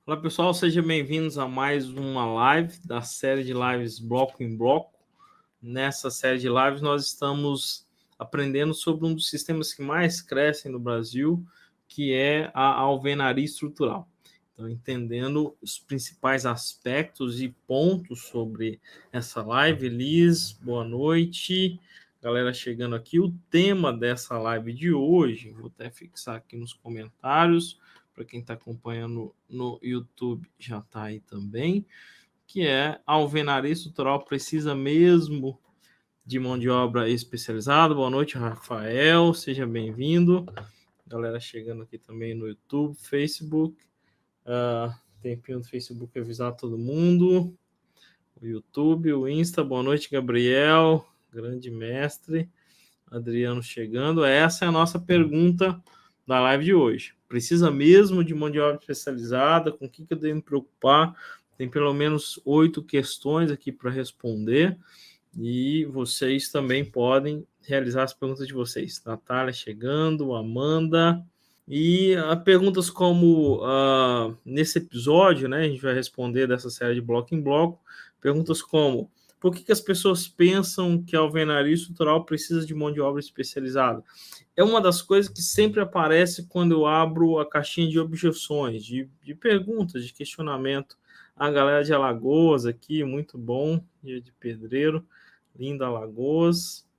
Olá pessoal, sejam bem-vindos a mais uma live da série de lives Bloco em Bloco. Nessa série de lives nós estamos aprendendo sobre um dos sistemas que mais crescem no Brasil, que é a alvenaria estrutural. Então, entendendo os principais aspectos e pontos sobre essa live. Liz, boa noite. Galera chegando aqui, o tema dessa live de hoje, vou até fixar aqui nos comentários, para quem está acompanhando no YouTube já está aí também, que é a alvenaria estrutural precisa mesmo de mão de obra especializada. Boa noite, Rafael, seja bem-vindo. Galera chegando aqui também no YouTube, Facebook. Tempinho do Facebook avisar todo mundo. O YouTube, o Insta. Boa noite, Gabriel, grande mestre. Adriano chegando. Essa é a nossa pergunta da live de hoje. Precisa mesmo de mão de obra especializada? Com o que eu devo me preocupar? Tem pelo menos 8 questões aqui para responder. E vocês também podem realizar as perguntas de vocês. Natália chegando, Amanda. E perguntas como nesse episódio, né, a gente vai responder dessa série de bloco em bloco. Perguntas como: por que as pessoas pensam que a alvenaria estrutural precisa de mão de obra especializada? É uma das coisas que sempre aparece quando eu abro a caixinha de objeções, de perguntas, de questionamento. A galera de Alagoas aqui, muito bom, dia de pedreiro, linda Alagoas.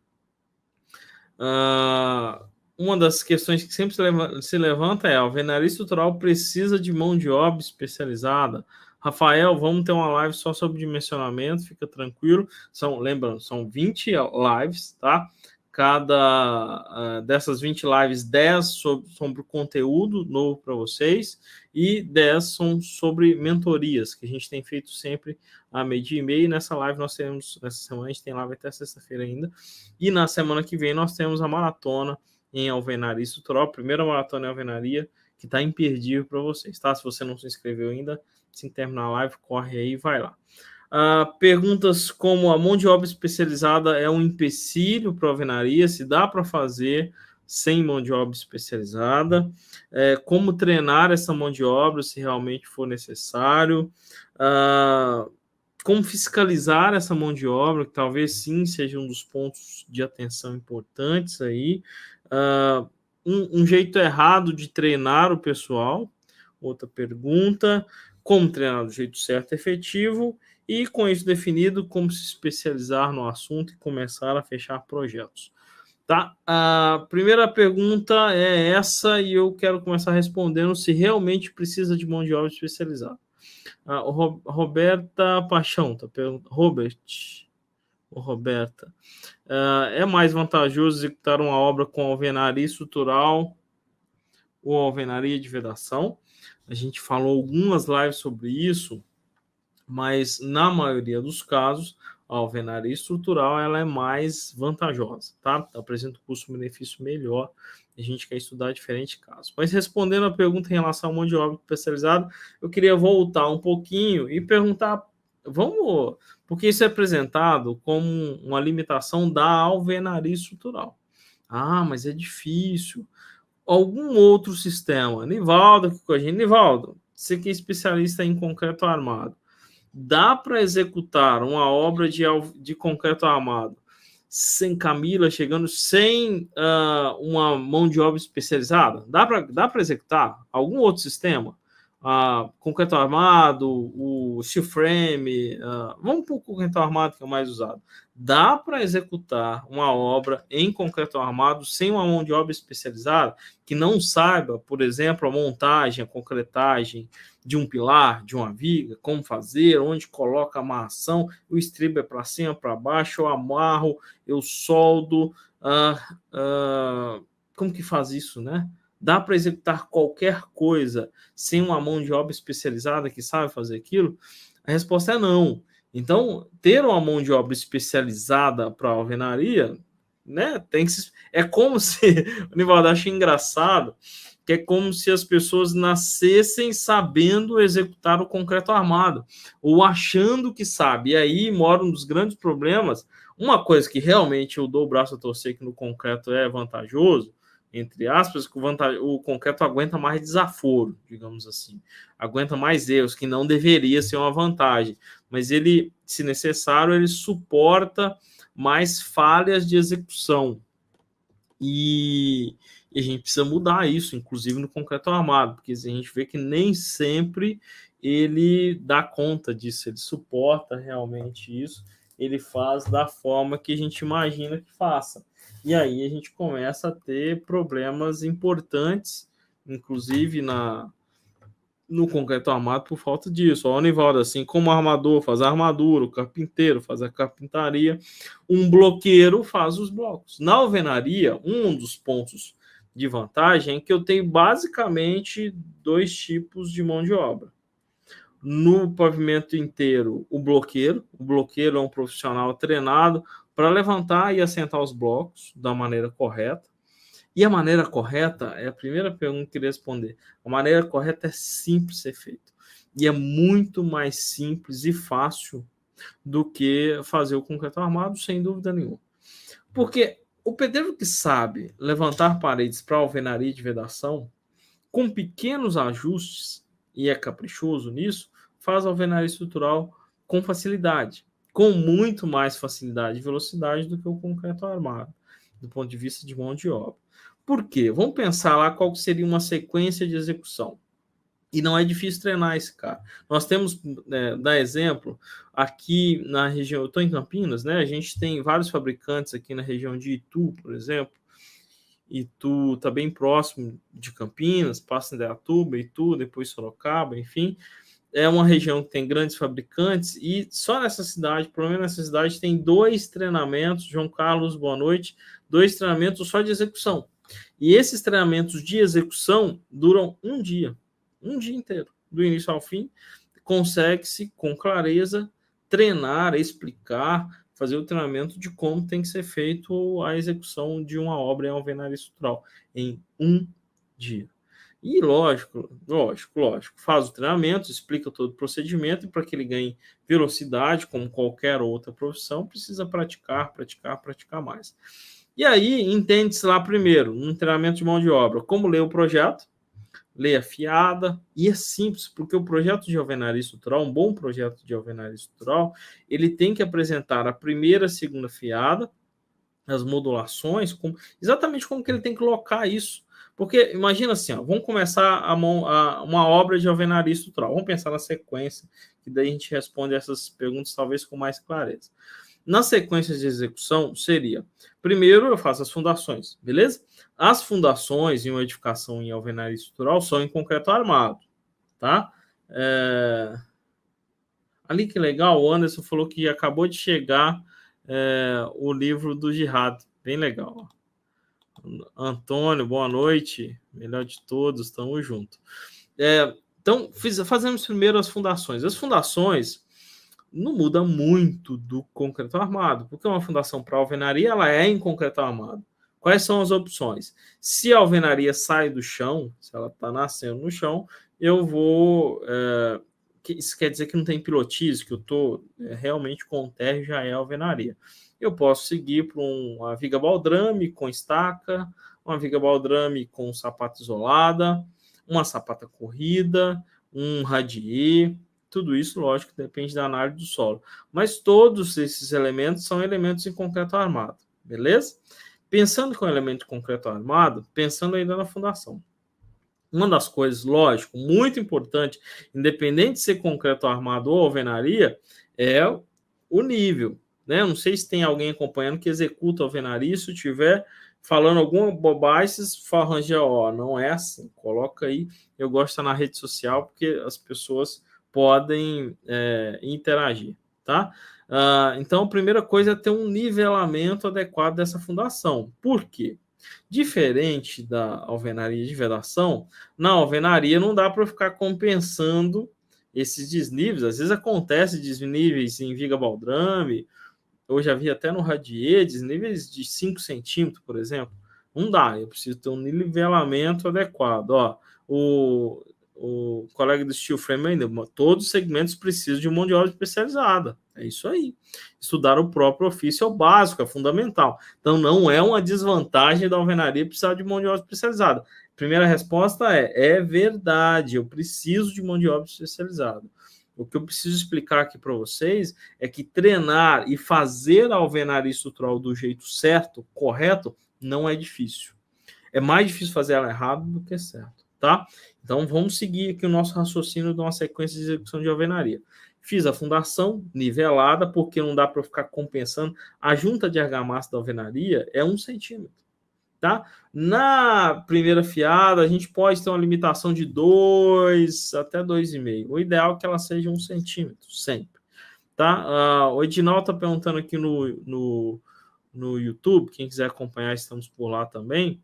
Uma das questões que sempre se levanta é: a alvenaria estrutural precisa de mão de obra especializada? Rafael, vamos ter uma live só sobre dimensionamento, fica tranquilo. Lembrando, são 20 lives, tá? Cada dessas 20 lives, 10 sobre conteúdo novo para vocês e 10 são sobre mentorias, que a gente tem feito sempre a meio-dia e meia. Nessa live nessa semana a gente tem live até sexta-feira ainda. E na semana que vem nós temos a maratona em alvenaria estrutural, a primeira maratona em alvenaria, que está imperdível para vocês, tá? Se você não se inscreveu ainda, assim que terminar a live, corre aí e vai lá. Perguntas como: a mão de obra especializada é um empecilho para a alvenaria? Se dá para fazer sem mão de obra especializada? Como treinar essa mão de obra se realmente for necessário? Como fiscalizar essa mão de obra, que talvez sim seja um dos pontos de atenção importantes aí. Um jeito errado de treinar o pessoal. Outra pergunta: como treinar do jeito certo e efetivo? E com isso definido, como se especializar no assunto e começar a fechar projetos. Tá? A primeira pergunta é essa, e eu quero começar respondendo se realmente precisa de mão de obra especializada. Roberta Paixão está perguntando. Roberta. É mais vantajoso executar uma obra com alvenaria estrutural ou alvenaria de vedação? A gente falou algumas lives sobre isso, mas na maioria dos casos a alvenaria estrutural ela é mais vantajosa, tá? Apresenta um custo-benefício melhor. A gente quer estudar diferentes casos. Mas respondendo a pergunta em relação à mão de obra especializada, eu queria voltar um pouquinho e perguntar, porque isso é apresentado como uma limitação da alvenaria estrutural. Mas é difícil. Algum outro sistema? Nivaldo aqui com a gente. Nivaldo, você que é especialista em concreto armado, dá para executar uma obra de concreto armado sem Camila chegando, sem uma mão de obra especializada? Dá para executar algum outro sistema? Concreto armado, o steel frame, vamos para o concreto armado, que é o mais usado. Dá para executar uma obra em concreto armado sem uma mão de obra especializada que não saiba, por exemplo, a montagem, a concretagem de um pilar, de uma viga, como fazer, onde coloca a amarração, o estribo é para cima, para baixo, eu amarro, eu soldo, como que faz isso, né? Dá para executar qualquer coisa sem uma mão de obra especializada que sabe fazer aquilo? A resposta é não. Então, ter uma mão de obra especializada para a alvenaria, né, é como se, o Nivaldo acha engraçado, que é como se as pessoas nascessem sabendo executar o concreto armado, ou achando que sabe. E aí mora um dos grandes problemas. Uma coisa que realmente eu dou o braço a torcer que no concreto é vantajoso, entre aspas, que o concreto aguenta mais desaforo, digamos assim, aguenta mais erros, que não deveria ser uma vantagem, mas ele, se necessário, ele suporta mais falhas de execução. E a gente precisa mudar isso, inclusive no concreto armado, porque a gente vê que nem sempre ele dá conta disso, ele suporta realmente isso, ele faz da forma que a gente imagina que faça. E aí a gente começa a ter problemas importantes, inclusive no concreto armado, por falta disso. Ó, Nivaldo, assim como o armador faz a armadura, o carpinteiro faz a carpintaria, um bloqueiro faz os blocos. Na alvenaria, um dos pontos de vantagem é que eu tenho basicamente 2 tipos de mão de obra. No pavimento inteiro, o bloqueiro. O bloqueiro é um profissional treinado para levantar e assentar os blocos da maneira correta. E a maneira correta é a primeira pergunta que eu queria responder. A maneira correta é simples de ser feito. E é muito mais simples e fácil do que fazer o concreto armado, sem dúvida nenhuma. Porque o pedreiro que sabe levantar paredes para alvenaria de vedação, com pequenos ajustes, e é caprichoso nisso, faz alvenaria estrutural com facilidade, com muito mais facilidade e velocidade do que o concreto armado, do ponto de vista de mão de obra. Por quê? Vamos pensar lá qual seria uma sequência de execução. E não é difícil treinar esse cara. Nós temos, dar exemplo, aqui na região, eu estou em Campinas, né? A gente tem vários fabricantes aqui na região de Itu, por exemplo. Itu está bem próximo de Campinas, passa em Indaiatuba, Itu, depois Sorocaba, enfim. É uma região que tem grandes fabricantes e só nessa cidade, pelo menos nessa cidade, tem 2 treinamentos. João Carlos, boa noite. 2 treinamentos só de execução. E esses treinamentos de execução duram um dia inteiro, do início ao fim. Consegue-se, com clareza, treinar, explicar, fazer o treinamento de como tem que ser feito a execução de uma obra em alvenaria estrutural em um dia. E lógico, faz o treinamento, explica todo o procedimento, e para que ele ganhe velocidade, como qualquer outra profissão, precisa praticar mais. E aí, entende-se lá primeiro, um treinamento de mão de obra, como ler o projeto, ler a fiada, e é simples, porque o projeto de alvenaria estrutural, um bom projeto de alvenaria estrutural, ele tem que apresentar a primeira, a segunda fiada, as modulações, exatamente como que ele tem que locar isso. Porque imagina assim, ó, vamos começar uma obra de alvenaria estrutural, vamos pensar na sequência, que daí a gente responde essas perguntas talvez com mais clareza. Na sequência de execução, seria, primeiro eu faço as fundações, beleza? As fundações em uma edificação em alvenaria estrutural são em concreto armado, tá? Ali que legal, o Anderson falou que acabou de chegar o livro do Jihad, bem legal. Antônio, boa noite, melhor de todos, estamos juntos. Então, fazemos primeiro as fundações. As fundações não muda muito do concreto armado, porque uma fundação para alvenaria ela é em concreto armado. Quais são as opções? Se a alvenaria sai do chão, se ela está nascendo no chão, eu vou... isso quer dizer que não tem pilotis, que eu estou realmente com terra e já é alvenaria. Eu posso seguir para uma viga baldrame com estaca, uma viga baldrame com sapata isolada, uma sapata corrida, um radier. Tudo isso, lógico, depende da análise do solo. Mas todos esses elementos são elementos em concreto armado, beleza? Pensando com elemento de concreto armado, pensando ainda na fundação. Uma das coisas, lógico, muito importante, independente de ser concreto armado ou alvenaria, é o nível. Né? Não sei se tem alguém acompanhando que executa alvenaria, se tiver falando alguma bobagem, fala, não é assim, coloca aí. Eu gosto de estar na rede social, porque as pessoas podem interagir, tá? Então, a primeira coisa é ter um nivelamento adequado dessa fundação. Por quê? Diferente da alvenaria de vedação, na alvenaria não dá para ficar compensando esses desníveis. Às vezes acontece desníveis em viga baldrame, eu já vi até no radier, desníveis de 5 centímetros, por exemplo. Não dá, eu preciso ter um nivelamento adequado. Ó, o colega do Steel Frame ainda, todos os segmentos precisam de mão de obra especializada. É isso aí. Estudar o próprio ofício é o básico, é fundamental. Então, não é uma desvantagem da alvenaria precisar de mão de obra especializada. Primeira resposta é verdade, eu preciso de mão de obra especializada. O que eu preciso explicar aqui para vocês é que treinar e fazer a alvenaria estrutural do jeito certo, correto, não é difícil. É mais difícil fazer ela errado do que certo, tá? Então, vamos seguir aqui o nosso raciocínio de uma sequência de execução de alvenaria. Fiz a fundação nivelada, porque não dá para ficar compensando. A junta de argamassa da alvenaria é 1 centímetro, tá? Na primeira fiada, a gente pode ter uma limitação de 2 até 2,5. O ideal é que ela seja 1 centímetro, sempre, tá? O Edinaldo está perguntando aqui no YouTube, quem quiser acompanhar, estamos por lá também.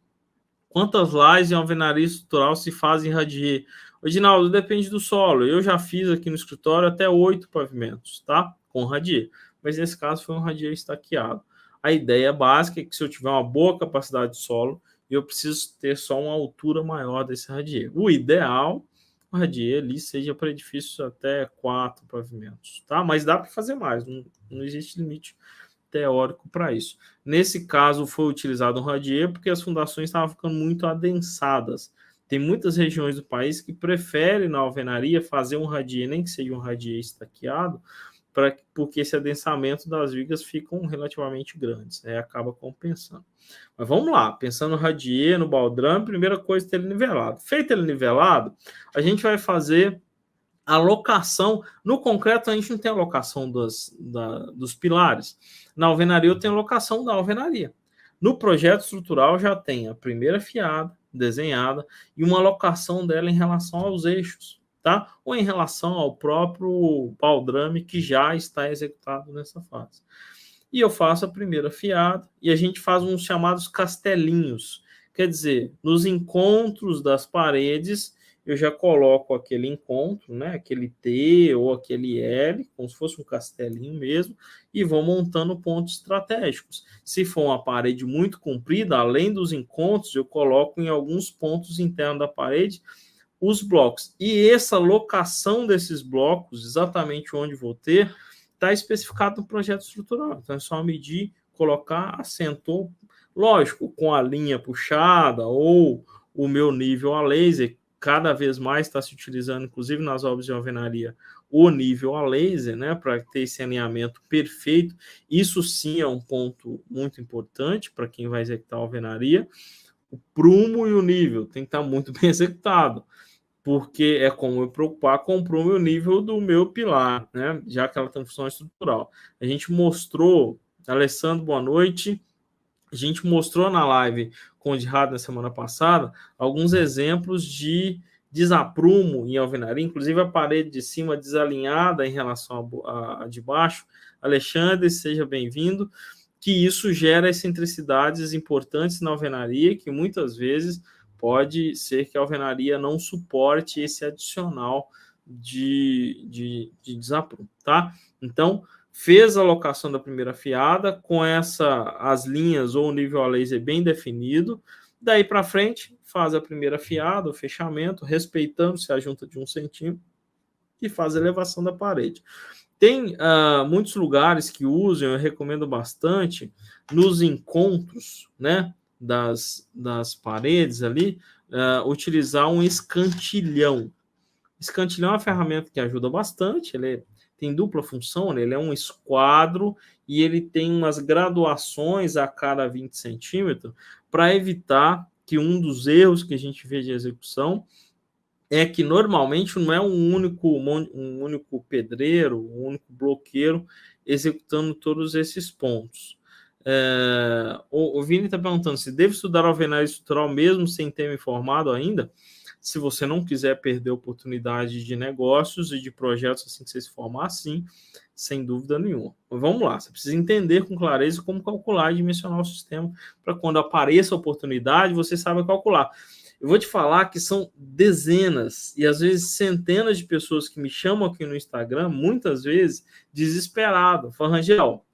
Quantas lajes em alvenaria estrutural se fazem em radier? Edinaldo, depende do solo. Eu já fiz aqui no escritório até 8 pavimentos, tá? Com radier. Mas nesse caso foi um radier estaqueado. A ideia básica é que se eu tiver uma boa capacidade de solo, eu preciso ter só uma altura maior desse radier. O ideal, o radier ali seja para edifícios até 4 pavimentos, tá? Mas dá para fazer mais, não existe limite teórico para isso. Nesse caso, foi utilizado um radier porque as fundações estavam ficando muito adensadas. Tem muitas regiões do país que preferem, na alvenaria, fazer um radier, nem que seja um radier estaqueado, porque esse adensamento das vigas ficam relativamente grandes, acaba compensando. Mas vamos lá, pensando no radier, no baldrame, primeira coisa é ter ele nivelado. Feito ele nivelado, a gente vai fazer a locação. No concreto, a gente não tem a locação dos pilares. Na alvenaria, eu tenho a locação da alvenaria. No projeto estrutural, já tem a primeira fiada desenhada e uma locação dela em relação aos eixos, tá? Ou em relação ao próprio baldrame que já está executado nessa fase. E eu faço a primeira fiada e a gente faz uns chamados castelinhos. Quer dizer, nos encontros das paredes, eu já coloco aquele encontro, né, aquele T ou aquele L, como se fosse um castelinho mesmo, e vou montando pontos estratégicos. Se for uma parede muito comprida, além dos encontros, eu coloco em alguns pontos internos da parede os blocos. E essa locação desses blocos, exatamente onde vou ter, está especificado no projeto estrutural. Então é só medir, colocar, assentou, lógico, com a linha puxada ou o meu nível a laser. Cada vez mais está se utilizando, inclusive nas obras de alvenaria, o nível a laser, né, para ter esse alinhamento perfeito. Isso sim é um ponto muito importante para quem vai executar a alvenaria. O prumo e o nível tem que estar muito bem executado, porque é como eu preocupar com o prumo e o nível do meu pilar, né, já que ela tem função estrutural. A gente mostrou, Alessandro, boa noite. A gente mostrou na live com o Dirado na semana passada alguns exemplos de desaprumo em alvenaria, inclusive a parede de cima desalinhada em relação à de baixo. Alexandre, seja bem-vindo. Que isso gera excentricidades importantes na alvenaria, que muitas vezes pode ser que a alvenaria não suporte esse adicional de desaprumo, tá? Então, fez a locação da primeira fiada com as linhas ou o nível a laser bem definido. Daí para frente, faz a primeira fiada, o fechamento, respeitando-se a junta de 1 centímetro e faz a elevação da parede. Tem muitos lugares que usam, eu recomendo bastante, nos encontros, né, das paredes ali, utilizar um escantilhão. Escantilhão é uma ferramenta que ajuda bastante, ele tem dupla função, né? Ele é um esquadro e ele tem umas graduações a cada 20 centímetros para evitar que um dos erros que a gente vê de execução é que normalmente não é um único pedreiro, um único bloqueiro executando todos esses pontos. O Vini está perguntando se deve estudar alvenaria estrutural mesmo sem ter me informado ainda. Se você não quiser perder oportunidade de negócios e de projetos assim que você se formar, sim, sem dúvida nenhuma. Mas vamos lá, você precisa entender com clareza como calcular e dimensionar o sistema para quando apareça a oportunidade, você saiba calcular. Eu vou te falar que são dezenas e às vezes centenas de pessoas que me chamam aqui no Instagram, muitas vezes desesperado. Falam, Rangel,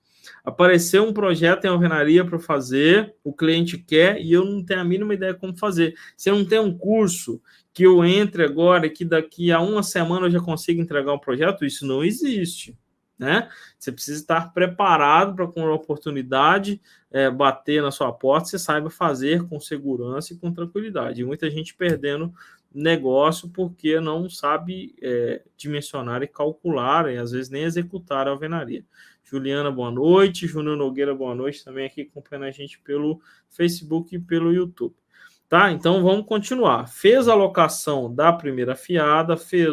Apareceu um projeto em alvenaria para fazer, o cliente quer e eu não tenho a mínima ideia como fazer. Se eu não tenho um curso que eu entre agora e que daqui a uma semana eu já consigo entregar um projeto, isso não existe, né? Você precisa estar preparado para, quando a oportunidade bater na sua porta, você saiba fazer com segurança e com tranquilidade. E muita gente perdendo negócio porque não sabe dimensionar e calcular, e às vezes nem executar a alvenaria. Juliana, boa noite. Júnior Nogueira, boa noite. Também aqui acompanhando a gente pelo Facebook e pelo YouTube. Tá? Então, vamos continuar. Fez a locação da primeira fiada, fez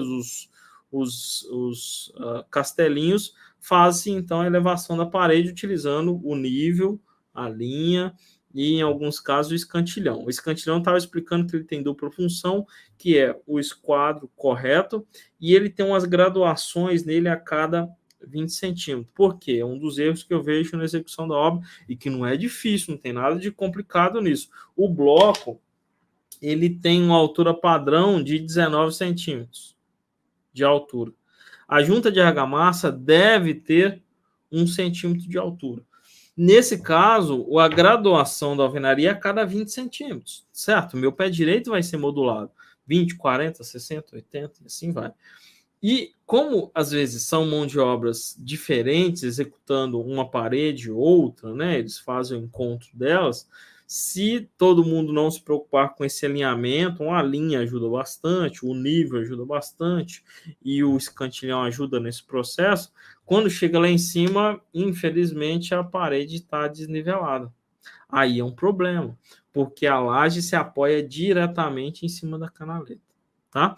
os castelinhos, faz-se, então, a elevação da parede utilizando o nível, a linha e, em alguns casos, o escantilhão. O escantilhão estava explicando que ele tem dupla função, que é o esquadro correto, e ele tem umas graduações nele a cada 20 centímetros. Por quê? É um dos erros que eu vejo na execução da obra e que não é difícil, não tem nada de complicado nisso. O bloco, ele tem uma altura padrão de 19 centímetros de altura. A junta de argamassa deve ter 1 centímetro de altura. Nesse caso, a graduação da alvenaria é a cada 20 centímetros, certo? Meu pé direito vai ser modulado. 20, 40, 60, 80, e assim vai. E como, às vezes, são mão de obras diferentes, executando uma parede ou outra, né? Eles fazem o encontro delas. Se todo mundo não se preocupar com esse alinhamento, uma linha ajuda bastante, o nível ajuda bastante e o escantilhão ajuda nesse processo. Quando chega lá em cima, infelizmente, a parede está desnivelada. Aí é um problema, porque a laje se apoia diretamente em cima da canaleta, tá?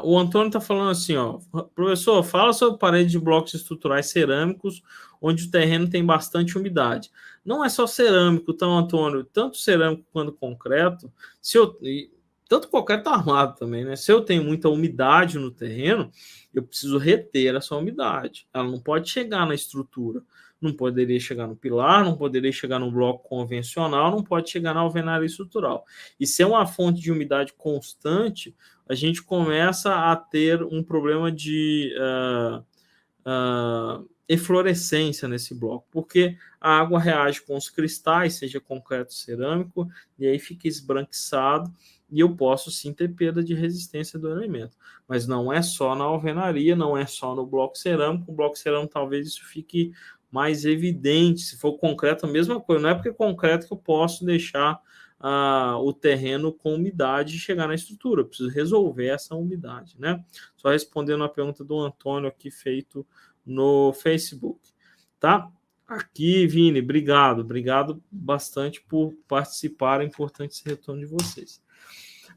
O Antônio está falando assim, ó, professor, fala sobre parede de blocos estruturais cerâmicos, onde o terreno tem bastante umidade. Não é só cerâmico, então, Antônio, tanto cerâmico quanto concreto, tanto concreto armado também, né? Se eu tenho muita umidade no terreno, eu preciso reter essa umidade. Ela não pode chegar na estrutura, não poderia chegar no pilar, não poderia chegar no bloco convencional, não pode chegar na alvenaria estrutural. E se é uma fonte de umidade constante, a gente começa a ter um problema de eflorescência nesse bloco, porque a água reage com os cristais, seja concreto ou cerâmico, e aí fica esbranquiçado, e eu posso sim ter perda de resistência do elemento. Mas não é só na alvenaria, não é só no bloco cerâmico. O bloco cerâmico talvez isso fique mais evidente. Se for concreto, a mesma coisa. Não é porque é concreto que eu posso deixar o terreno com umidade e chegar na estrutura. Eu preciso resolver essa umidade, né? Só respondendo a pergunta do Antônio aqui, feito no Facebook, tá? Aqui, Vini, obrigado bastante por participar, é importante esse retorno de vocês.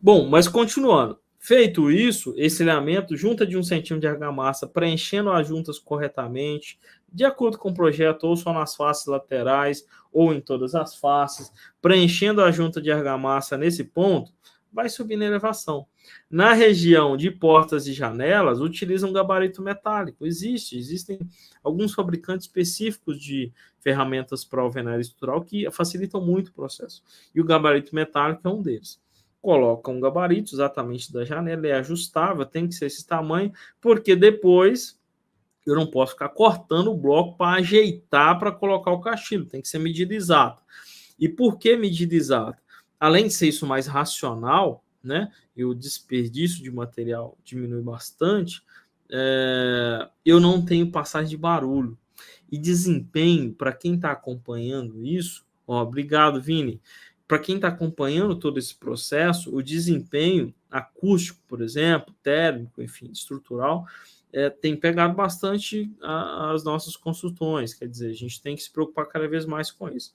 Bom, mas continuando. Feito isso, esse alinhamento, junta de 1 centímetro de argamassa, preenchendo as juntas corretamente, de acordo com o projeto, ou só nas faces laterais, ou em todas as faces, preenchendo a junta de argamassa nesse ponto, vai subir na elevação. Na região de portas e janelas, utiliza um gabarito metálico. Existem alguns fabricantes específicos de ferramentas para alvenaria estrutural que facilitam muito o processo. E o gabarito metálico é um deles. Coloca um gabarito exatamente da janela, é ajustável, tem que ser esse tamanho, porque depois eu não posso ficar cortando o bloco para ajeitar para colocar o caixilho, tem que ser medida exata. E por que medida exata? Além de ser isso mais racional, né, e o desperdício de material diminui bastante, eu não tenho passagem de barulho. E desempenho, para quem está acompanhando isso, obrigado, Vini. Para quem está acompanhando todo esse processo, o desempenho acústico, por exemplo, térmico, enfim, estrutural, tem pegado bastante as nossas construções. Quer dizer, a gente tem que se preocupar cada vez mais com isso.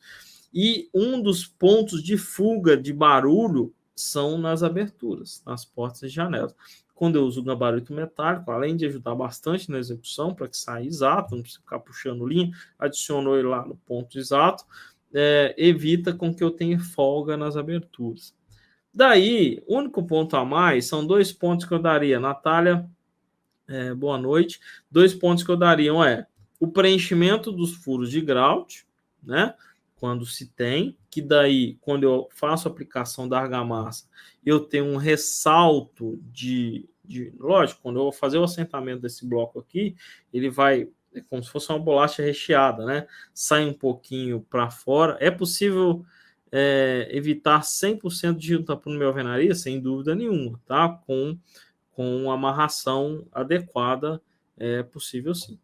E um dos pontos de fuga de barulho são nas aberturas, nas portas e janelas. Quando eu uso o gabarito metálico, além de ajudar bastante na execução, para que saia exato, não precisa ficar puxando linha, adiciono ele lá no ponto exato, evita com que eu tenha folga nas aberturas. Daí, o único ponto a mais, são 2 pontos que eu daria. Natália, boa noite. 2 pontos que eu daria o preenchimento dos furos de grout, né? Quando se tem, que daí, quando eu faço a aplicação da argamassa, eu tenho um ressalto lógico, quando eu vou fazer o assentamento desse bloco aqui, ele vai é como se fosse uma bolacha recheada, né? Sai um pouquinho para fora. É possível evitar 100% de junta-prumo e alvenaria? Sem dúvida nenhuma, tá? Com uma amarração adequada, é possível sim.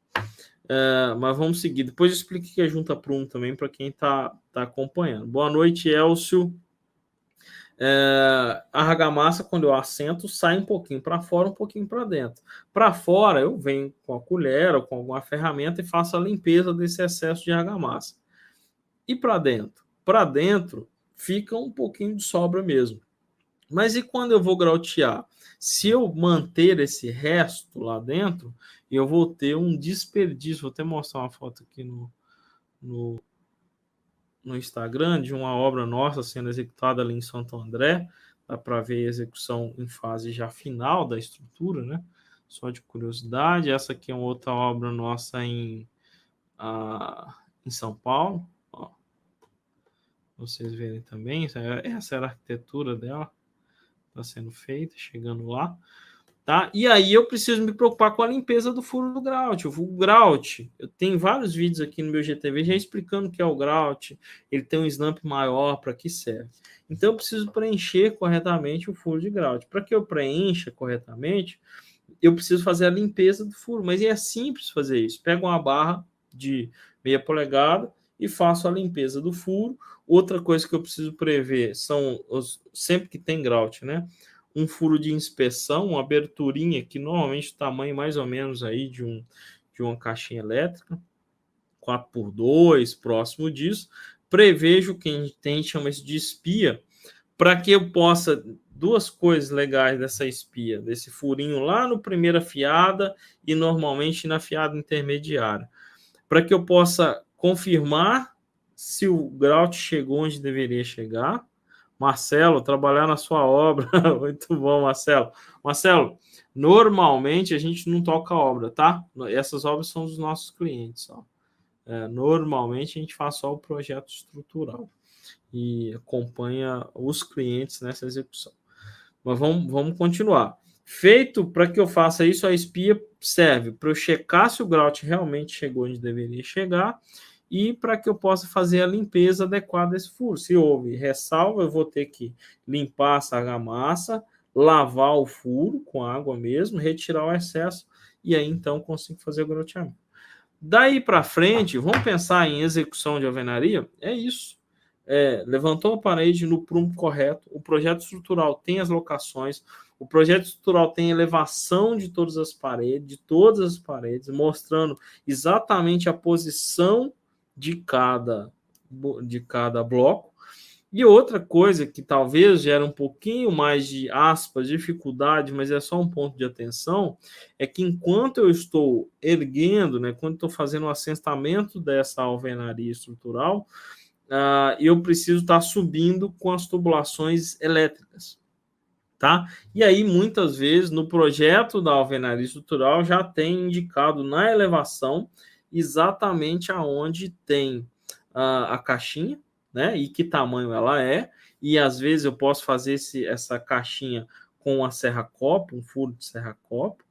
Mas vamos seguir. Depois eu explico o que é junta-prumo também para quem está acompanhando. Boa noite, Elcio. A argamassa, quando eu assento, sai um pouquinho para fora, um pouquinho para dentro. Para fora, eu venho com a colher ou com alguma ferramenta e faço a limpeza desse excesso de argamassa. E para dentro? Para dentro, fica um pouquinho de sobra mesmo. Mas e quando eu vou grautear? Se eu manter esse resto lá dentro, eu vou ter um desperdício. Vou até mostrar uma foto aqui no Instagram de uma obra nossa sendo executada ali em Santo André. Dá para ver a execução em fase já final da estrutura, né? Só de curiosidade. Essa aqui é uma outra obra nossa em São Paulo. Ó. Vocês verem também. Essa era a arquitetura dela. Está sendo feita, chegando lá. Tá? E aí eu preciso me preocupar com a limpeza do furo do grout. O grout, eu tenho vários vídeos aqui no meu GTV já explicando o que é o grout. Ele tem um slump maior, para que serve. Então eu preciso preencher corretamente o furo de grout. Para que eu preencha corretamente, eu preciso fazer a limpeza do furo. Mas é simples fazer isso. Pego uma barra de meia polegada e faço a limpeza do furo. Outra coisa que eu preciso prever são sempre que tem grout, né? Um furo de inspeção, uma aberturinha que normalmente o tamanho mais ou menos aí de uma caixinha elétrica, 4x2, próximo disso. Prevejo que a gente chama isso de espia, para que eu possa, duas coisas legais dessa espia, desse furinho lá no primeira fiada e normalmente na fiada intermediária, para que eu possa confirmar se o grout chegou onde deveria chegar. Marcelo, trabalhar na sua obra. Muito bom, Marcelo. Marcelo, normalmente a gente não toca obra, tá? Essas obras são dos nossos clientes. Ó. Normalmente a gente faz só o projeto estrutural e acompanha os clientes nessa execução. Mas vamos continuar. Feito para que eu faça isso, a espia serve para eu checar se o grout realmente chegou onde deveria chegar e para que eu possa fazer a limpeza adequada desse furo. Se houve ressalva, eu vou ter que limpar essa argamassa, lavar o furo com água mesmo, retirar o excesso e aí então consigo fazer o groteamento. Daí para frente, vamos pensar em execução de alvenaria? É isso. Levantou a parede no prumo correto, o projeto estrutural tem as locações, o projeto estrutural tem elevação de todas as paredes, mostrando exatamente a posição de cada bloco. E outra coisa que talvez gere um pouquinho mais de aspas, dificuldade, mas é só um ponto de atenção, é que enquanto eu estou erguendo, né, quando estou fazendo o assentamento dessa alvenaria estrutural, eu preciso estar subindo com as tubulações elétricas. Tá? E aí, muitas vezes, no projeto da alvenaria estrutural, já tem indicado na elevação exatamente aonde tem a caixinha, né? E que tamanho ela é. E às vezes eu posso fazer essa caixinha com a serra-copo, um furo de serra-copo,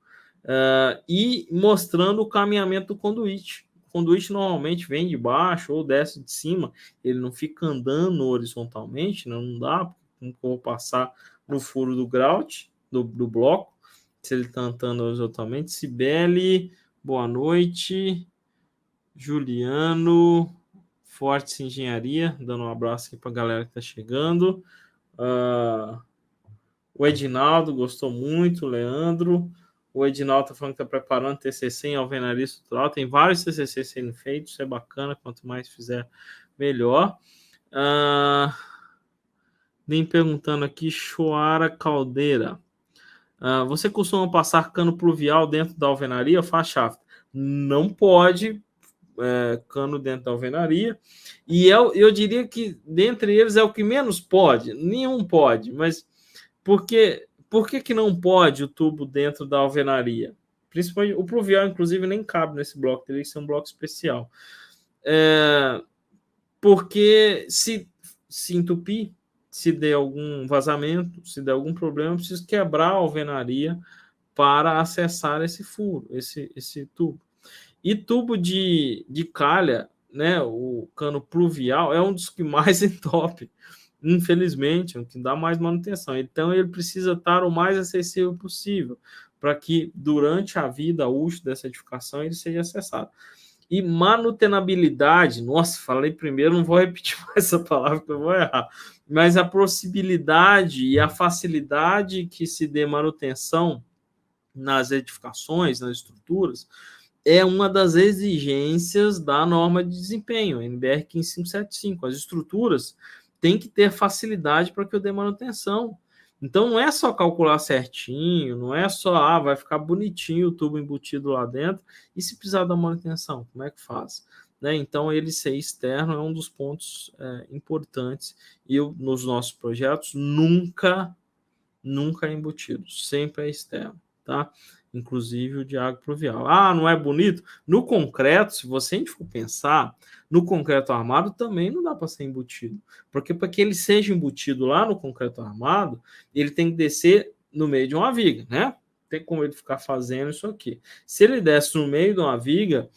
e mostrando o caminhamento do conduíte. O conduíte normalmente vem de baixo ou desce de cima, ele não fica andando horizontalmente, não dá, como eu vou passar no furo do grout, do bloco, se ele está andando horizontalmente. Cibele, boa noite. Juliano, Fortes Engenharia, dando um abraço aqui para a galera que está chegando. O Edinaldo gostou muito, o Leandro. O Edinaldo está falando que está preparando TCC em alvenaria estrutural. Tem vários TCC sendo feitos, isso é bacana, quanto mais fizer, melhor. Nem perguntando aqui, Choara Caldeira. Você costuma passar cano pluvial dentro da alvenaria ou faz chafta? Não pode cano dentro da alvenaria. E eu diria que, dentre eles, é o que menos pode. Nenhum pode, mas por que não pode o tubo dentro da alvenaria? Principalmente o pluvial, inclusive, nem cabe nesse bloco, teria que ser um bloco especial. Porque se entupir, se der algum vazamento, se der algum problema, eu preciso quebrar a alvenaria para acessar esse furo, esse tubo. E tubo de calha, né, o cano pluvial, é um dos que mais entope, infelizmente, o que dá mais manutenção. Então, ele precisa estar o mais acessível possível, para que, durante a vida útil dessa edificação, ele seja acessado. E manutenabilidade, nossa, falei primeiro, não vou repetir mais essa palavra que eu vou errar, mas a possibilidade e a facilidade que se dê manutenção nas edificações, nas estruturas, é uma das exigências da norma de desempenho, NBR 15575. As estruturas têm que ter facilidade para que eu dê manutenção. Então, não é só calcular certinho, não é só, vai ficar bonitinho o tubo embutido lá dentro, e se precisar da manutenção, como é que faz? Né? Então, ele ser externo é um dos pontos importantes, e nos nossos projetos, nunca é embutido, sempre é externo, tá? Inclusive o de água pluvial. Não é bonito? No concreto, se você for pensar, no concreto armado também não dá para ser embutido, porque para que ele seja embutido lá no concreto armado, ele tem que descer no meio de uma viga, né? Tem como ele ficar fazendo isso aqui. Se ele desce no meio de uma viga,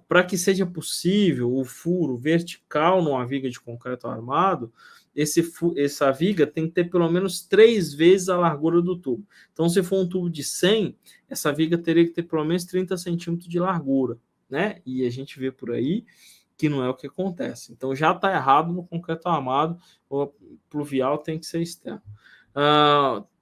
para que seja possível o furo vertical numa viga de concreto armado, essa viga tem que ter pelo menos 3 vezes a largura do tubo. Então, se for um tubo de 100, essa viga teria que ter pelo menos 30 centímetros de largura, né? E a gente vê por aí que não é o que acontece. Então, já está errado no concreto armado, o pluvial tem que ser externo.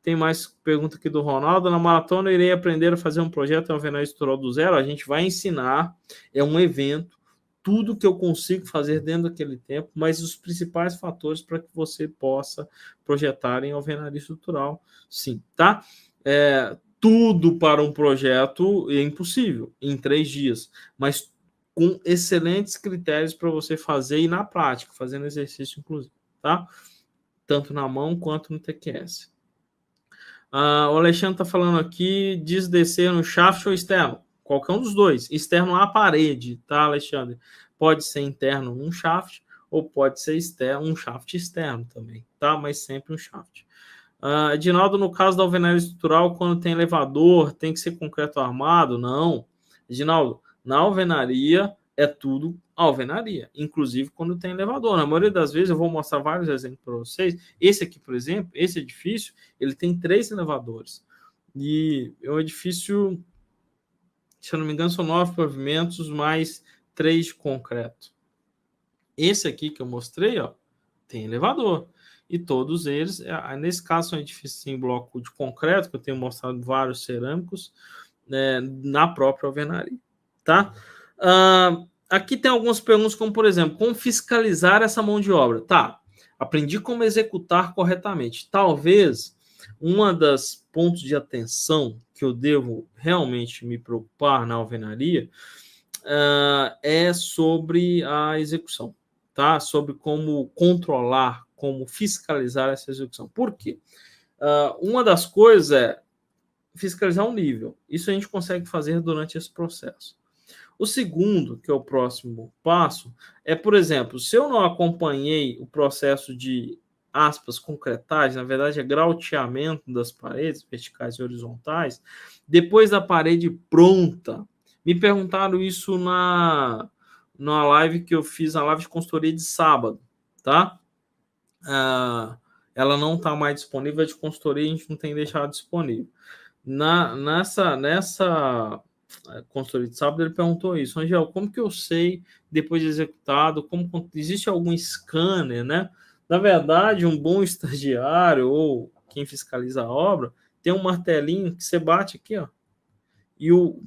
Tem mais pergunta aqui do Ronaldo. Na maratona, eu irei aprender a fazer um projeto alvenaria estrutural do zero. A gente vai ensinar, é um evento, tudo que eu consigo fazer dentro daquele tempo, mas os principais fatores para que você possa projetar em alvenaria estrutural, sim, tá? Tudo para um projeto é impossível em 3 dias, mas com excelentes critérios para você fazer e na prática, fazendo exercício, inclusive, tá? Tanto na mão quanto no TQS. O Alexandre está falando aqui, diz descer no shaft ou externo? Qualquer um dos dois. Externo à parede, tá, Alexandre? Pode ser interno um shaft ou pode ser externo, um shaft externo também, tá? Mas sempre um shaft. Edinaldo, no caso da alvenaria estrutural, quando tem elevador, tem que ser concreto armado? Não. Edinaldo, na alvenaria é tudo alvenaria, inclusive quando tem elevador. Na maioria das vezes, eu vou mostrar vários exemplos para vocês. Esse aqui, por exemplo, esse edifício, ele tem 3 elevadores. E é um edifício, se eu não me engano, são 9 pavimentos, mais 3 de concreto. Esse aqui que eu mostrei, tem elevador. E todos eles, nesse caso, são edifícios em bloco de concreto, que eu tenho mostrado vários cerâmicos, na própria alvenaria. Tá? Aqui tem algumas perguntas, como, por exemplo, como fiscalizar essa mão de obra? Tá, aprendi como executar corretamente. Talvez uma das pontos de atenção que eu devo realmente me preocupar na alvenaria é sobre a execução, tá? Sobre como controlar, como fiscalizar essa execução. Por quê? Uma das coisas é fiscalizar o nível. Isso a gente consegue fazer durante esse processo. O segundo, que é o próximo passo, é, por exemplo, se eu não acompanhei o processo de, aspas, concretagem, na verdade é grauteamento das paredes verticais e horizontais, depois da parede pronta. Me perguntaram isso na live que eu fiz, a live de consultoria de sábado, tá? Ela não está mais disponível, a de consultoria a gente não tem deixado disponível. Nessa consultoria de sábado, ele perguntou isso, Angel, como que eu sei, depois de executado, existe algum scanner, né? Na verdade, um bom estagiário ou quem fiscaliza a obra tem um martelinho que você bate aqui, e o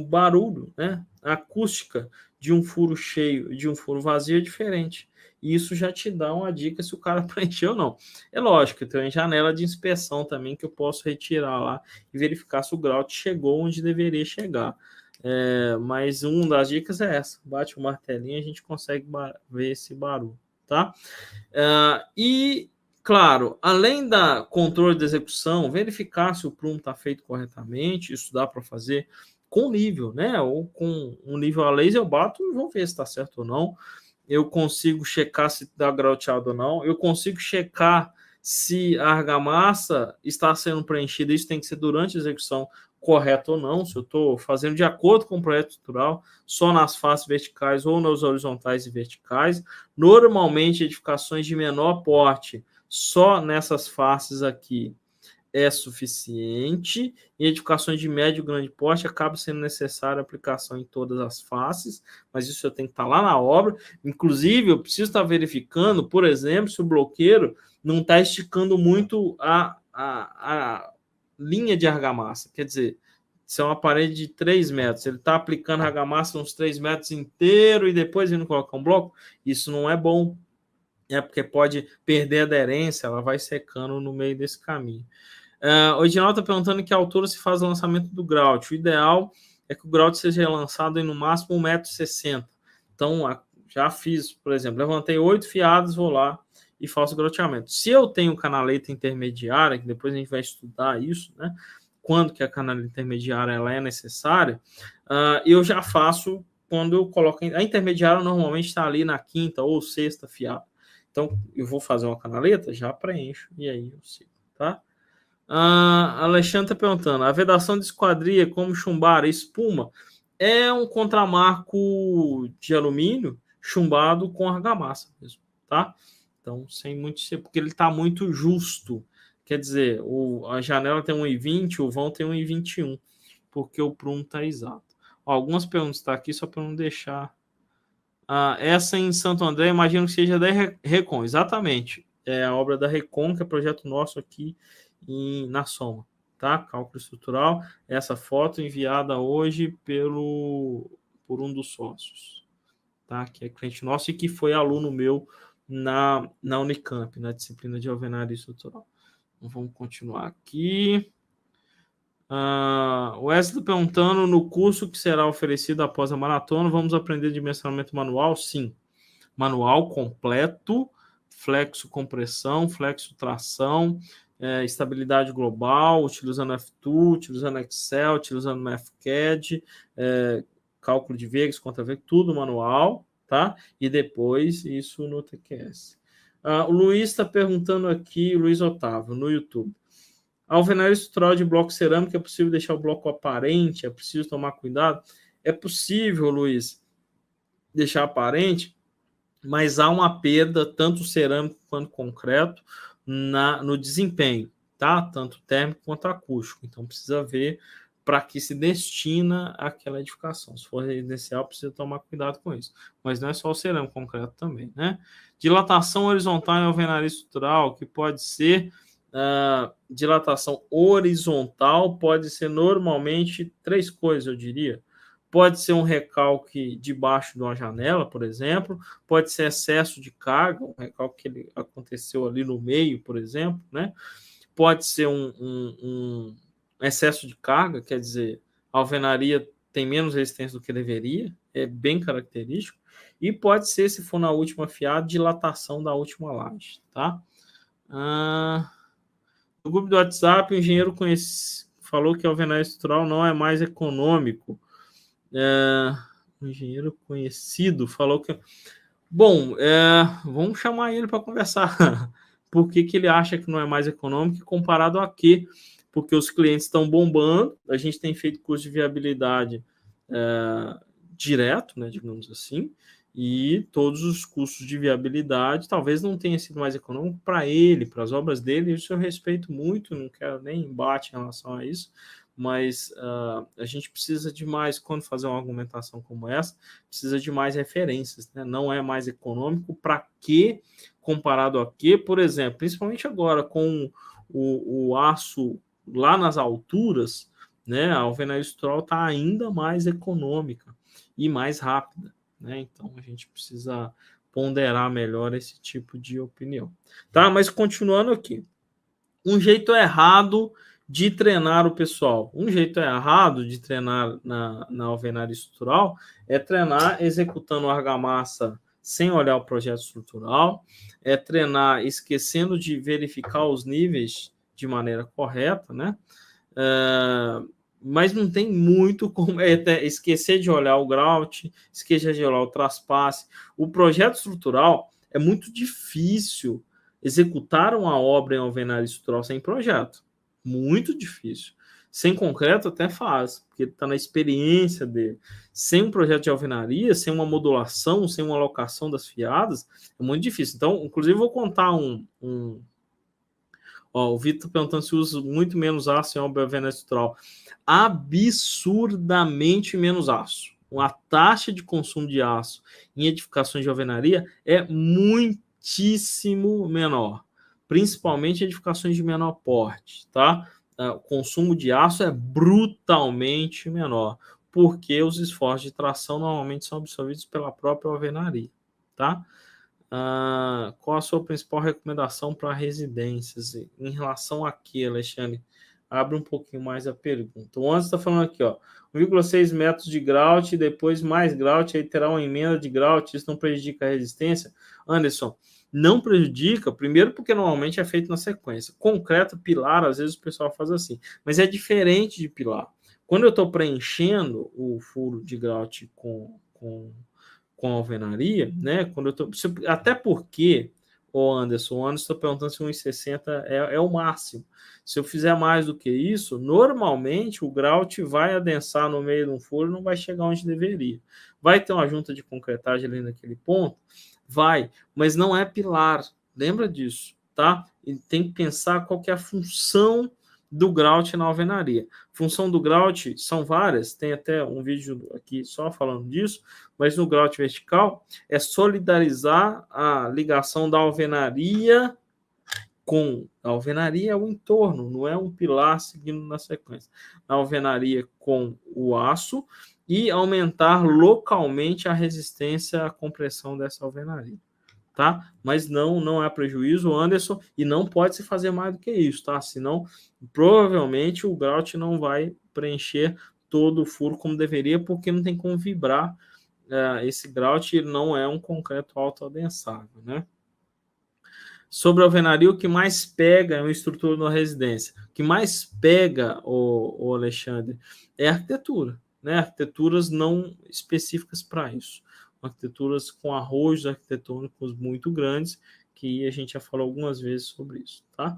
barulho, né? A acústica de um furo cheio e de um furo vazio é diferente. E isso já te dá uma dica se o cara preencheu ou não. É lógico, eu tenho uma janela de inspeção também que eu posso retirar lá e verificar se o grout chegou onde deveria chegar. Mas uma das dicas é essa. Bate o martelinho e a gente consegue ver esse barulho, tá? E, claro, além da controle de execução, verificar se o prumo está feito corretamente, isso dá para fazer com nível, né? Ou com um nível a laser, eu bato e vou ver se está certo ou não. Eu consigo checar se está grauteado ou não. Eu consigo checar se a argamassa está sendo preenchida, isso tem que ser durante a execução, correto ou não, se eu estou fazendo de acordo com o projeto estrutural, só nas faces verticais ou nas horizontais e verticais. Normalmente, edificações de menor porte, só nessas faces aqui é suficiente. Em edificações de médio e grande porte, acaba sendo necessária a aplicação em todas as faces, mas isso eu tenho que estar lá na obra. Inclusive, eu preciso estar verificando, por exemplo, se o bloqueiro não está esticando muito a linha de argamassa. Quer dizer, se é uma parede de 3 metros, ele está aplicando argamassa uns 3 metros inteiro e depois ele não coloca um bloco, isso não é bom. Porque pode perder a aderência, ela vai secando no meio desse caminho. O Edinaldo está perguntando que altura se faz o lançamento do grout. O ideal é que o grout seja lançado em no máximo 1,60 m. Então, já fiz, por exemplo, levantei 8 fiados, vou lá e faço groteamento. Se eu tenho canaleta intermediária, que depois a gente vai estudar isso, né? Quando que a canaleta intermediária ela é necessária, eu já faço quando eu coloco... A intermediária normalmente está ali na quinta ou sexta fiada. Então, eu vou fazer uma canaleta, já preencho, e aí eu sigo, tá? Alexandre está perguntando, a vedação de esquadria, como chumbar, espuma, é um contramarco de alumínio chumbado com argamassa mesmo, tá? Então, sem muito ser, porque ele está muito justo. Quer dizer, a janela tem 1,20, o vão tem 1,21, porque o prumo está exato. Algumas perguntas estão aqui, só para não deixar... essa em Santo André, imagino que seja da Recon, exatamente. É a obra da Recon, que é projeto nosso aqui na Soma, tá? Cálculo estrutural. Essa foto enviada hoje por um dos sócios, tá? Que é cliente nosso e que foi aluno meu na Unicamp, na disciplina de alvenaria estrutural. Então, vamos continuar aqui. O Wesley perguntando, no curso que será oferecido após a maratona, vamos aprender dimensionamento manual? Sim. Manual completo, flexo compressão, flexo tração, estabilidade global, utilizando F2, utilizando Excel, utilizando MathCAD, cálculo de vegas, contra vegas, tudo manual, tá? E depois isso no TQS. O Luiz está perguntando aqui, Luiz Otávio, no YouTube. A alvenaria estrutural de bloco cerâmico, é possível deixar o bloco aparente? É preciso tomar cuidado? É possível, Luiz, deixar aparente, mas há uma perda, tanto cerâmico quanto concreto, no desempenho, tá? Tanto térmico quanto acústico. Então, precisa ver para que se destina aquela edificação. Se for residencial, precisa tomar cuidado com isso. Mas não é só o cerâmico, concreto também, né? Dilatação horizontal em alvenaria estrutural, que pode ser... dilatação horizontal pode ser normalmente 3 coisas, eu diria. Pode ser um recalque debaixo de uma janela, por exemplo. Pode ser excesso de carga, um recalque que aconteceu ali no meio, por exemplo, né? Pode ser um excesso de carga, quer dizer, a alvenaria tem menos resistência do que deveria, é bem característico. E pode ser, se for na última fiada, dilatação da última laje, tá? No grupo do WhatsApp, o engenheiro falou que a alvenaria estrutural não é mais econômico. Um engenheiro conhecido falou que... Bom, vamos chamar ele para conversar. Por que ele acha que não é mais econômico e comparado a quê? Porque os clientes estão bombando, a gente tem feito curso de viabilidade direto, né, digamos assim, e todos os custos de viabilidade talvez não tenha sido mais econômico para ele, para as obras dele, isso eu respeito muito, não quero nem embate em relação a isso, mas a gente precisa de mais, quando fazer uma argumentação como essa, precisa de mais referências, né? Não é mais econômico para quê, comparado a quê, por exemplo, principalmente agora com o aço lá nas alturas, né? A alvenaria estrutural está ainda mais econômica e mais rápida, né? Então a gente precisa ponderar melhor esse tipo de opinião, tá? Mas continuando aqui, um jeito errado de treinar o pessoal. Um jeito errado de treinar na alvenaria estrutural é treinar executando argamassa sem olhar o projeto estrutural, é treinar esquecendo de verificar os níveis de maneira correta, né? Mas não tem muito como esquecer de olhar o grout, esquecer de olhar o traspasse. O projeto estrutural é muito difícil executaram a obra em alvenaria estrutural sem projeto. Muito difícil. Sem concreto até faz, porque está na experiência dele. Sem um projeto de alvenaria, sem uma modulação, sem uma alocação das fiadas, é muito difícil. Então, inclusive, vou contar Ó, o Vitor perguntando se usa muito menos aço em obra alvenaria estrutural. Absurdamente menos aço. A taxa de consumo de aço em edificações de alvenaria é muitíssimo menor, principalmente edificações de menor porte, tá? O consumo de aço é brutalmente menor, porque os esforços de tração normalmente são absorvidos pela própria alvenaria, tá? Qual a sua principal recomendação para residências? Em relação a quê, Alexandre? Abre um pouquinho mais a pergunta. O Anderson está falando aqui, ó, 1,6 metros de grout, depois mais grout, aí terá uma emenda de grout, isso não prejudica a resistência? Anderson, não prejudica, primeiro porque normalmente é feito na sequência. Concreto, pilar, às vezes o pessoal faz assim, mas é diferente de pilar. Quando eu estou preenchendo o furo de grout com alvenaria, né? Quando eu tô, até porque o Anderson está perguntando se 1,60 é o máximo. Se eu fizer mais do que isso, normalmente o grout vai adensar no meio de um furo e não vai chegar onde deveria. Vai ter uma junta de concretagem ali naquele ponto? Vai, mas não é pilar. Lembra disso, tá? E tem que pensar qual que é a função do grout na alvenaria. Função do grout são várias, tem até um vídeo aqui só falando disso, mas no grout vertical é solidarizar a ligação da alvenaria com a alvenaria é o entorno, não é um pilar seguindo na sequência. A alvenaria com o aço e aumentar localmente a resistência à compressão dessa alvenaria. Tá? Mas não há prejuízo, Anderson, e não pode se fazer mais do que isso, tá? Senão, provavelmente o grout não vai preencher todo o furo como deveria, porque não tem como vibrar. Esse grout não é um concreto autoadensável, né? Sobre a alvenaria, o que mais pega é uma estrutura na residência. O que mais pega, o Alexandre, é a arquitetura, né? Arquiteturas não específicas para isso. Arquiteturas com arrojos arquitetônicos muito grandes, que a gente já falou algumas vezes sobre isso, tá?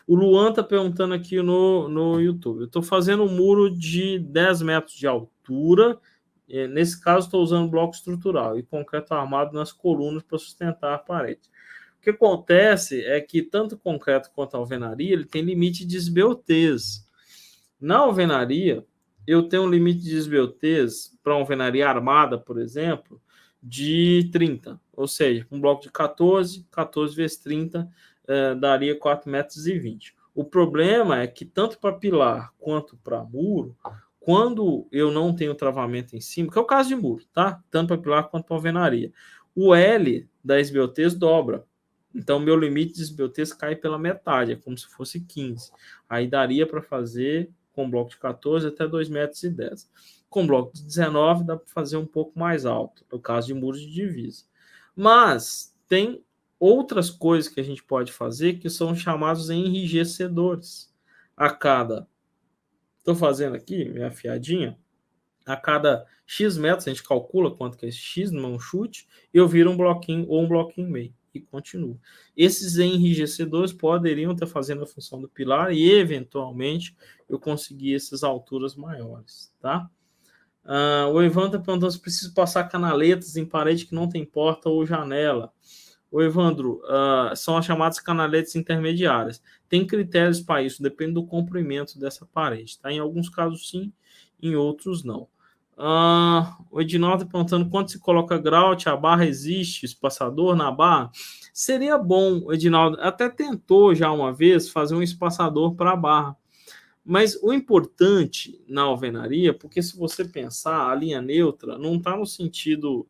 O Luan está perguntando aqui no YouTube. Eu estou fazendo um muro de 10 metros de altura. Nesse caso, estou usando bloco estrutural e concreto armado nas colunas para sustentar a parede. O que acontece é que tanto o concreto quanto a alvenaria ele tem limite de esbeltez. Na alvenaria, eu tenho um limite de esbeltez para uma alvenaria armada, por exemplo, de 30. Ou seja, um bloco de 14 vezes 30 daria 4,20 metros. O problema é que tanto para pilar quanto para muro, quando eu não tenho travamento em cima, que é o caso de muro, tá? Tanto para pilar quanto para alvenaria, o L da esbeltez dobra. Então, meu limite de esbeltez cai pela metade, é como se fosse 15. Aí daria para fazer com bloco de 14 até 2,10 metros. Com bloco de 19 dá para fazer um pouco mais alto, no caso de muros de divisa. Mas tem outras coisas que a gente pode fazer que são chamados enrijecedores. Estou fazendo aqui minha afiadinha, a cada X metros, a gente calcula quanto que é esse X, não é um chute, eu viro um bloquinho ou um bloquinho e meio e continuo. Esses enrijecedores poderiam estar fazendo a função do pilar e, eventualmente, eu conseguir essas alturas maiores, tá? O Ivan está perguntando se preciso passar canaletas em parede que não tem porta ou janela. O Evandro, são as chamadas canaletas intermediárias. Tem critérios para isso, depende do comprimento dessa parede, tá? Em alguns casos sim, em outros não. O Edinaldo está perguntando quando se coloca grout, a barra existe, espaçador na barra? Seria bom, o Edinaldo até tentou já uma vez fazer um espaçador para a barra. Mas o importante na alvenaria, porque se você pensar, a linha neutra não está no sentido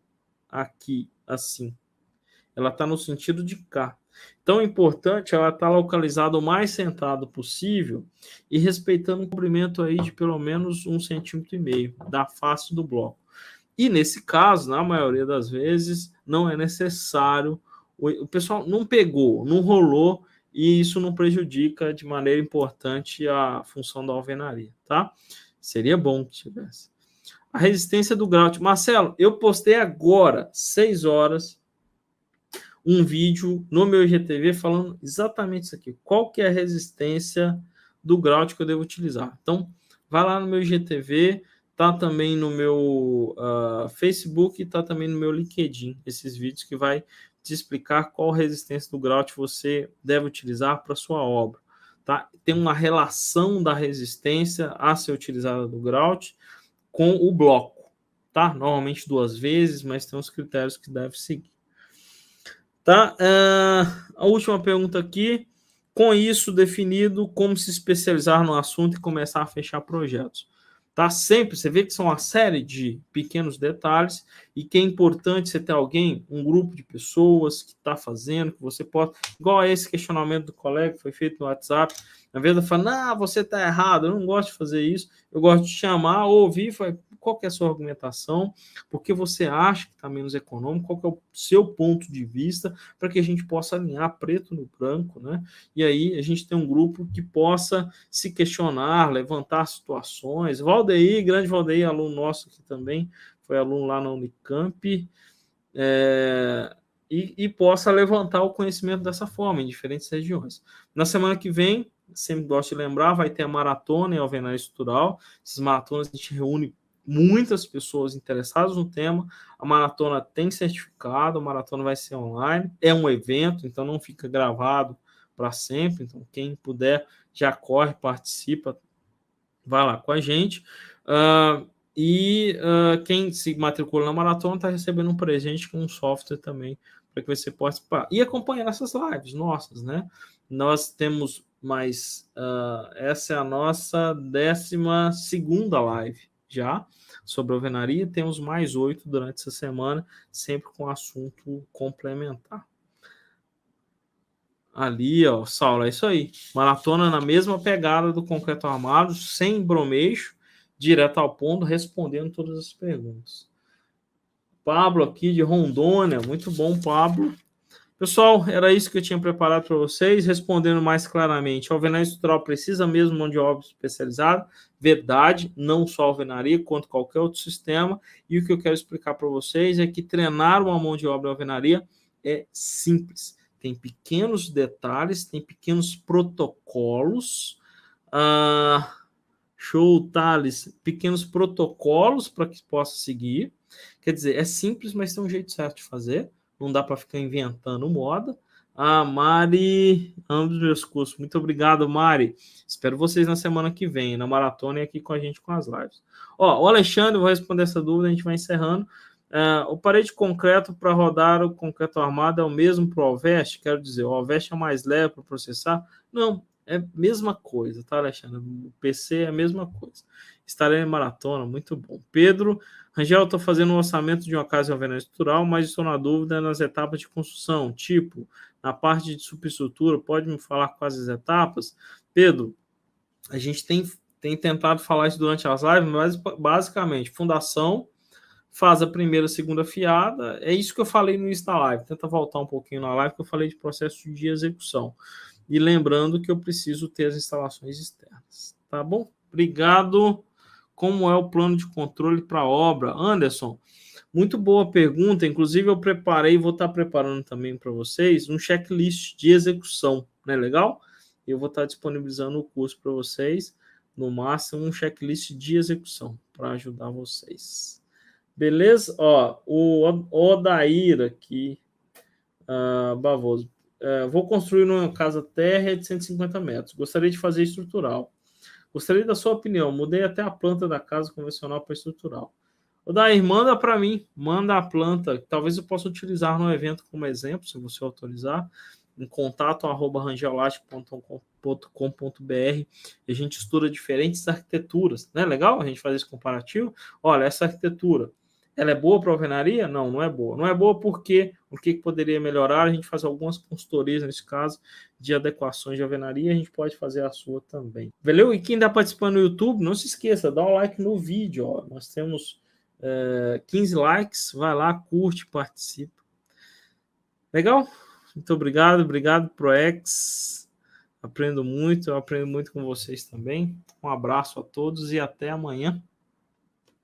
aqui, assim. Ela está no sentido de cá. Então, o importante é ela estar localizada o mais centrado possível e respeitando um comprimento aí de pelo menos 1,5 cm da face do bloco. E nesse caso, na maioria das vezes, não é necessário. O pessoal não pegou, não rolou, e isso não prejudica de maneira importante a função da alvenaria, tá? Seria bom que tivesse. A resistência do grout. Marcelo, eu postei agora, 6 horas, um vídeo no meu IGTV falando exatamente isso aqui. Qual que é a resistência do grout que eu devo utilizar? Então, vai lá no meu IGTV, tá também no meu Facebook e tá também no meu LinkedIn, esses vídeos que vai te explicar qual resistência do grout você deve utilizar para sua obra. Tá? Tem uma relação da resistência a ser utilizada do grout com o bloco. Tá? Normalmente 2 vezes, mas tem uns critérios que deve seguir. Tá? A última pergunta aqui. Com isso definido, como se especializar no assunto e começar a fechar projetos? Tá? Sempre, você vê que são uma série de pequenos detalhes e que é importante você ter alguém, um grupo de pessoas que está fazendo, que você pode... Igual a esse questionamento do colega que foi feito no WhatsApp, na vez de falar, não, você está errado, eu não gosto de fazer isso, eu gosto de chamar, ouvir, qual que é a sua argumentação, por que você acha que está menos econômico, qual que é o seu ponto de vista, para que a gente possa alinhar preto no branco, né? E aí a gente tem um grupo que possa se questionar, levantar situações. Valdeir, grande Valdeir, aluno nosso aqui também, foi aluno lá na Unicamp, e possa levantar o conhecimento dessa forma, em diferentes regiões. Na semana que vem, sempre gosto de lembrar, vai ter a maratona em alvenaria estrutural. Essas maratonas a gente reúne muitas pessoas interessadas no tema. A maratona tem certificado, a maratona vai ser online, é um evento, então não fica gravado para sempre. Então, quem puder já corre, participa, vai lá com a gente. Quem se matricula na maratona está recebendo um presente com um software também para que você possa participar e acompanhar essas lives nossas, né? Nós temos mais, essa é a nossa 12ª live já sobre alvenaria, temos mais 8 durante essa semana, sempre com assunto complementar. Ali, ó, Saulo, é isso aí. Maratona na mesma pegada do concreto armado, sem bromeixo, direto ao ponto, respondendo todas as perguntas. Pablo aqui de Rondônia, muito bom, Pablo. Pessoal, era isso que eu tinha preparado para vocês, respondendo mais claramente. A alvenaria estrutural precisa mesmo de mão de obra especializada? Verdade, não só a alvenaria, quanto qualquer outro sistema. E o que eu quero explicar para vocês é que treinar uma mão de obra em alvenaria é simples. Tem pequenos detalhes, tem pequenos protocolos. Show, Thales. Pequenos protocolos para que possa seguir. Quer dizer, é simples, mas tem um jeito certo de fazer. Não dá para ficar inventando moda. Mari, ambos os meus cursos. Muito obrigado, Mari. Espero vocês na semana que vem, na maratona e aqui com a gente com as lives. O Alexandre, vou responder essa dúvida, a gente vai encerrando. O parede concreto para rodar o concreto armado é o mesmo para o Alveste? Quero dizer, o Alveste é mais leve para processar? Não, é a mesma coisa, tá, Alexandre? O PC é a mesma coisa. Estarei em maratona, muito bom. Pedro, Rangel, estou fazendo um orçamento de uma casa em alvenaria estrutural, mas estou na dúvida nas etapas de construção. Tipo, na parte de superestrutura, pode me falar quais as etapas? Pedro, a gente tem tentado falar isso durante as lives, mas basicamente, fundação, faz a primeira, segunda fiada, é isso que eu falei no início da live. Tenta voltar um pouquinho na live, que eu falei de processo de execução. E lembrando que eu preciso ter as instalações externas. Tá bom? Obrigado. Como é o plano de controle para a obra? Anderson, muito boa pergunta. Inclusive, eu preparei, vou estar preparando também para vocês um checklist de execução. Não é legal? Eu vou estar disponibilizando o curso para vocês, no máximo um checklist de execução para ajudar vocês. Beleza? O Odair aqui, Bavoso. Vou construir uma casa térrea de 150 metros. Gostaria de fazer estrutural. Gostaria da sua opinião. Mudei até a planta da casa convencional para estrutural. Odair, manda para mim. Manda a planta. Talvez eu possa utilizar no evento como exemplo, se você autorizar. Em contato@rangeolatic.com.br. A gente estuda diferentes arquiteturas. Não é legal a gente fazer esse comparativo? Olha, essa arquitetura, ela é boa para alvenaria? Não, não é boa. Não é boa porque o que poderia melhorar? A gente faz algumas consultorias, nesse caso, de adequações de alvenaria, a gente pode fazer a sua também. Valeu? E quem está participando no YouTube, não se esqueça, dá um like no vídeo. Nós temos 15 likes, vai lá, curte, participa. Legal? Muito obrigado, ProEx. Aprendo muito, eu aprendo muito com vocês também. Um abraço a todos e até amanhã.